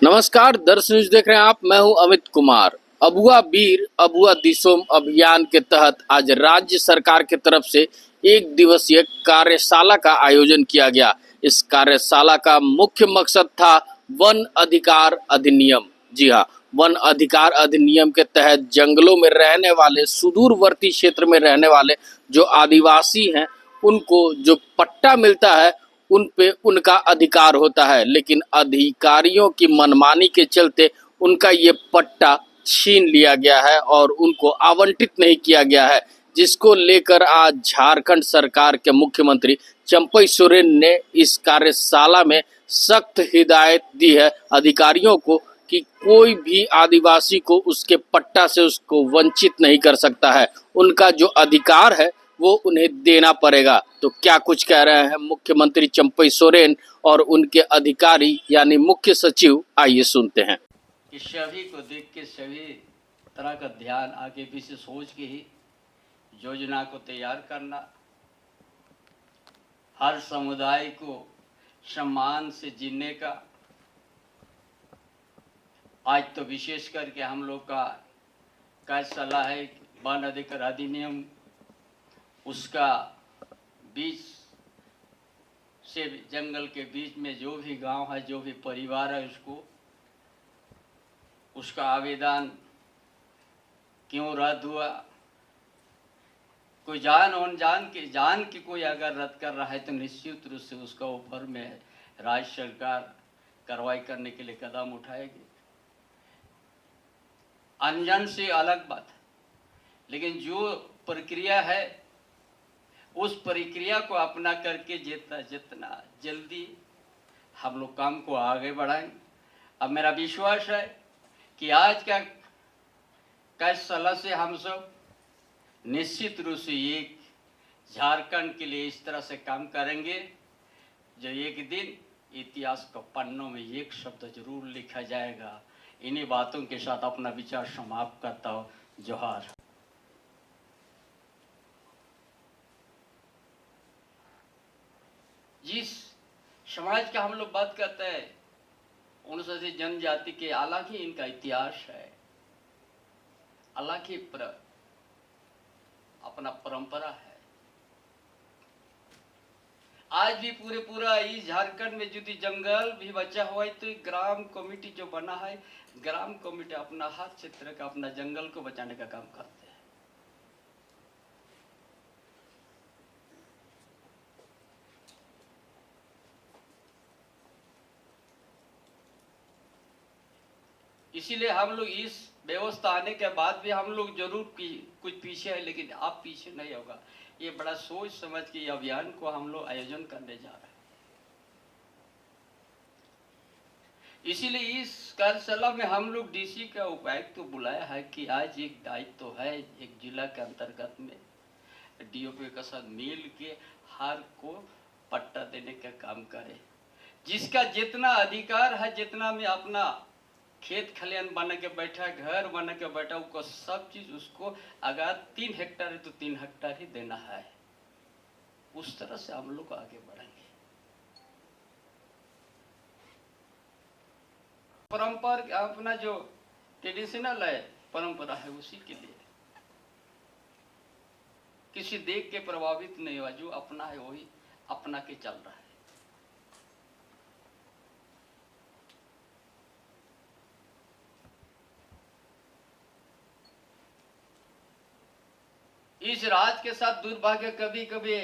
नमस्कार, दर्श न्यूज देख रहे हैं आप। मैं हूं अमित कुमार। अबुआ बीर अबुआ दिसोम अभियान के तहत आज राज्य सरकार की तरफ से एक दिवसीय कार्यशाला का आयोजन किया गया। इस कार्यशाला का मुख्य मकसद था वन अधिकार अधिनियम। जी हाँ, वन अधिकार अधिनियम के तहत जंगलों में रहने वाले, सुदूरवर्ती क्षेत्र में रहने वाले जो आदिवासी हैं, उनको जो पट्टा मिलता है उन पे उनका अधिकार होता है, लेकिन अधिकारियों की मनमानी के चलते उनका ये पट्टा छीन लिया गया है और उनको आवंटित नहीं किया गया है, जिसको लेकर आज झारखंड सरकार के मुख्यमंत्री चंपई सोरेन ने इस कार्यशाला में सख्त हिदायत दी है अधिकारियों को कि कोई भी आदिवासी को उसके पट्टा से उसको वंचित नहीं कर सकता है। उनका जो अधिकार है वो उन्हें देना पड़ेगा। तो क्या कुछ कह रहे हैं मुख्यमंत्री चंपई सोरेन और उनके अधिकारी यानी मुख्य सचिव, आइए सुनते हैं। कि सभी को देख के सभी तरह का ध्यान आगे पीछे सोच के ही योजना को तैयार करना, हर समुदाय को सम्मान से जीने का। आज तो विशेष करके हम लोग का कार्यशाला है वन अधिकार अधिनियम, उसका बीच से जंगल के बीच में जो भी गांव है, जो भी परिवार है, उसका आवेदन क्यों रद्द हुआ। कोई जान के कोई अगर रद्द कर रहा है तो निश्चित रूप से उसका ऊपर में राज्य सरकार कार्रवाई करने के लिए कदम उठाएगी। अनजान से अलग बात है, लेकिन जो प्रक्रिया है उस प्रक्रिया को अपना करके जितना जल्दी हम लोग काम को आगे बढ़ाएं। अब मेरा विश्वास है कि आज का कार्यशाला से हम सब निश्चित रूप से एक झारखंड के लिए इस तरह से काम करेंगे जो एक दिन इतिहास के पन्नों में एक शब्द जरूर लिखा जाएगा। इन्हीं बातों के साथ अपना विचार समाप्त करता हूँ। जोहार। जिस समाज का हम लोग बात करते हैं, अनुसूचित जनजाति के अलग ही इनका इतिहास है, अलग ही अपना परंपरा है। आज भी पूरा इस झारखंड में यदि जंगल भी बचा हुआ है तो ग्राम कमेटी जो बना है, ग्राम कमेटी अपना हर क्षेत्र का अपना जंगल को बचाने का काम करते हैं। इसीलिए हम लोग इस व्यवस्था आने के बाद भी हम लोग जरूर कुछ पीछे है, लेकिन आप पीछे नहीं होगा। ये बड़ा सोच समझ के अभियान को हम लोग आयोजन करने जा रहे हैं। इसीलिए इस कार्यशाला में हम लोग डीसी का उपायुक्त तो बुलाया है कि आज एक दायित्व तो है, एक जिला के अंतर्गत में डीओपी के साथ मिल के हर को पट्टा देने का काम करे। जिसका जितना अधिकार है, जितना में अपना खेत खलियान बना के बैठा, घर बना के बैठा, उसको सब चीज उसको अगर 3 हेक्टेयर है तो 3 हेक्टेयर ही देना है। उस तरह से हम लोग आगे बढ़ेंगे। परंपरा अपना जो ट्रेडिशनल है, परंपरा है, उसी के लिए किसी देख के प्रभावित नहीं हुआ। जो अपना है वही अपना के चल रहा है। इस राज के साथ दुर्भाग्य कभी कभी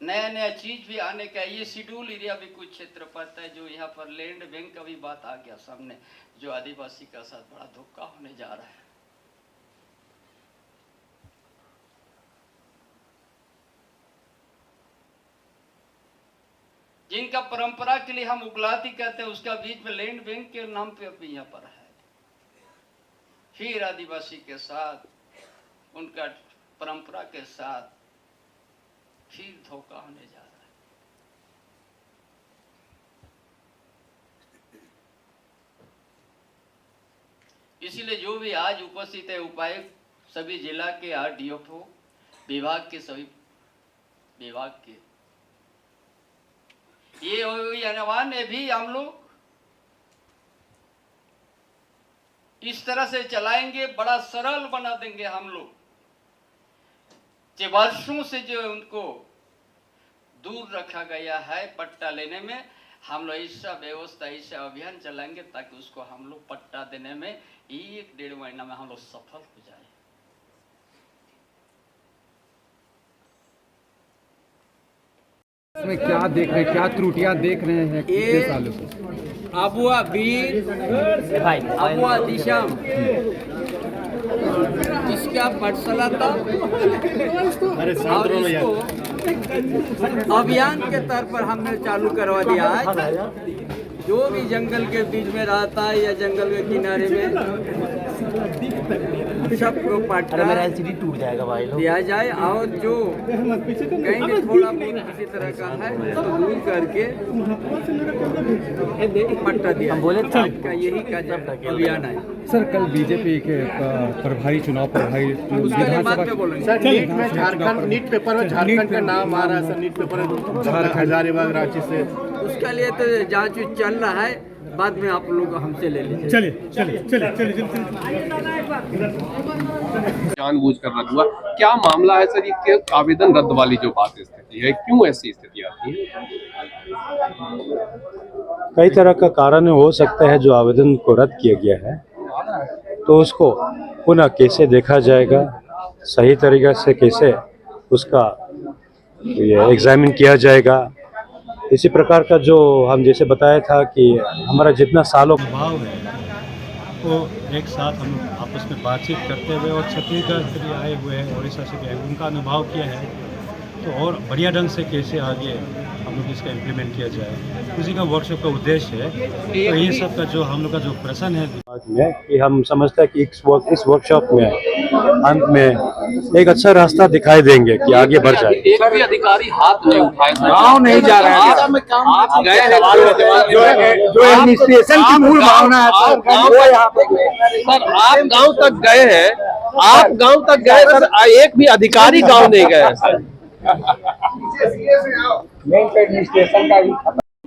नया चीज भी आने का। ये शेड्यूल एरिया भी कुछ क्षेत्र पड़ता है, जो यहाँ पर लैंड बैंक का भी बात आ गया सामने, जो आदिवासी का साथ बड़ा धोखा होने जा रहा है। जिनका परंपरा के लिए हम उगलाती कहते हैं, उसका बीच में लैंड बैंक के नाम पे अभी यहाँ पर है। फिर आदिवासी के साथ, उनका परंपरा के साथ फिर धोखा होने जा रहा है। इसीलिए जो भी आज उपस्थित है, उपायुक्त, सभी जिला के आरडीओ, विभाग के सभी विभाग के, ये अनवान में भी हम लोग इस तरह से चलाएंगे, बड़ा सरल बना देंगे हम लोग। वर्षों से जो उनको दूर रखा गया है पट्टा लेने में, हम लोग ऐसा व्यवस्था, ऐसा अभियान चलाएंगे ताकि उसको हम लोग पट्टा देने में 1-1.5 महीना में हम लोग सफल हो जाए। इसमें क्या देख रहे हैं, क्या त्रुटियां देख रहे हैं कितने सालों से? अबुआ बीर, अबुआ दिशम, जिसका पाठशाला था और इसको अभियान के तौर पर हमने चालू करवा दिया है। जो भी जंगल के बीच में रहता है या जंगल के किनारे में सबको पट्टा टूट जाएगा भाई लोग। दिया जाए, और जो कहीं थोड़ा बहुत किसी तरह का है तो दूर करके पट्टा दिया बोले का यही का अभियान है। सर कल बीजेपी के प्रभारी चुनाव प्रभारी नीट में झारखंड, नीट पेपर में झारखंड का नाम आ रहा है सर। नीट पेपर में हजारीबाग रांची से, उसका लिए तो जांच चल रहा है, बाद में आप लोग हमसे ले लीजिए। चलिए जानबूझकर रद्द हुआ, क्या मामला है सर? ये आवेदन रद्द वाली जो बात स्थिति है, क्यों ऐसी स्थिति आती है? कई तरह का कारण हो सकता है जो आवेदन को रद्द किया गया है, तो उसको पुनः कैसे देखा जाएगा, सही तरीके से कैसे उसका ये एग्जामिन किया जाएगा। इसी प्रकार का जो हम जैसे बताया था कि हमारा जितना सालों भाव है वो एक साथ हम आपस में बातचीत करते हुए, और छत्तीसगढ़ से भी आए हुए हैं, उड़ीसा से भी आए, उनका अनुभव किया है, तो और बढ़िया ढंग से कैसे आगे हम लोग इसका इम्प्लीमेंट किया जाए, उसी का वर्कशॉप का उद्देश्य है। तो ये सब का जो हम लोग का जो प्रश्न है दिमाग में कि हम समझते हैं कि इस वर्कशॉप में अंत में एक अच्छा रास्ता दिखाई देंगे कि आगे बढ़ जाए। एक भी अधिकारी हाथ नहीं उठाए, गाँव नहीं जा रहे हैं। आप गए हैं जो एडमिनिस्ट्रेशन की मूल भावना है वो यहाँ पे सर, आप गांव तक गए हैं, आप गांव तक गए सर, एक भी अधिकारी गांव नहीं गए हैं सर।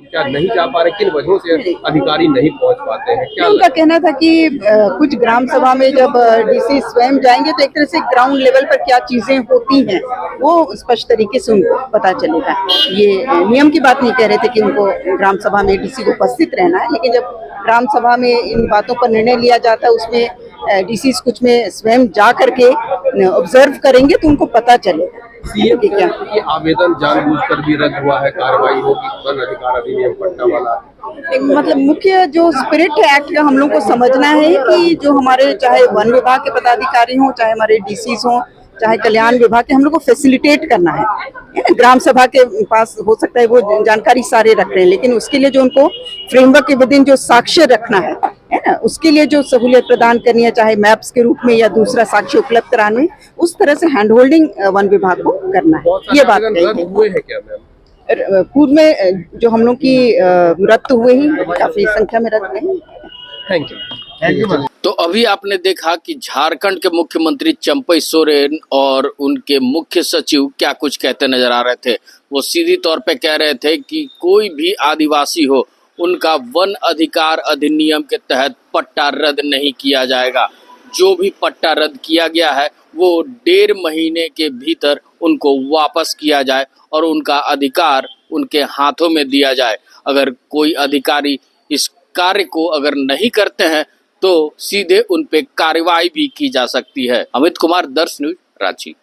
क्या नहीं जा पा रहे, किन वजहों से अधिकारी नहीं पहुंच पाते हैं? क्या उनका कहना था कि कुछ ग्राम सभा में जब डीसी स्वयं जाएंगे तो एक तरह से ग्राउंड लेवल पर क्या चीजें होती हैं वो स्पष्ट तरीके से उनको पता चलेगा। ये नियम की बात नहीं कह रहे थे कि उनको ग्राम सभा में डीसी को उपस्थित रहना है, लेकिन जब ग्राम सभा में इन बातों पर निर्णय लिया जाता है उसमें डीसी कुछ में स्वयं जा करके ऑब्जर्व करेंगे तो उनको पता चलेगा। सीएम क्या ये आवेदन जानबूझकर भी रद्द हुआ है, कार्रवाई होगी, वन अधिकार अधिनियम पट्टा वाला? मतलब मुख्य जो स्पिरिट है एक्ट का हम लोग को समझना है कि जो हमारे चाहे वन विभाग के पदाधिकारी हों, चाहे हमारे डीसीज हों, चाहे कल्याण विभाग के, हम लोग को फैसिलिटेट करना है। ग्राम सभा के पास हो सकता है वो जानकारी सारे रख रहे हैं, लेकिन उसके लिए जो उनको फ्रेमवर्क के विदिन जो साक्ष्य रखना है ना, उसके लिए जो सहूलियत प्रदान करनी है, चाहे मैप्स के रूप में या दूसरा साक्ष्य उपलब्ध कराने, उस तरह से हैंड होल्डिंग वन विभाग को करना है। ये बात हुए हैं क्या मैम? पूर्व में जो हम लोग की रद्द हुए ही, काफी संख्या में रद्द हुए। Thank you. तो अभी आपने देखा कि झारखंड के मुख्यमंत्री चंपई सोरेन और उनके मुख्य सचिव क्या कुछ कहते नजर आ रहे थे। वो सीधी तौर पे कह रहे थे कि कोई भी आदिवासी हो, उनका वन अधिकार अधिनियम के तहत पट्टा रद्द नहीं किया जाएगा। जो भी पट्टा रद्द किया गया है वो 1.5 महीने के भीतर उनको वापस किया जाए और उनका अधिकार उनके हाथों में दिया जाए। अगर कोई अधिकारी इस कार्य को अगर नहीं करते हैं तो सीधे उन पे कार्रवाई भी की जा सकती है। अमित कुमार, दर्श न्यूज, रांची।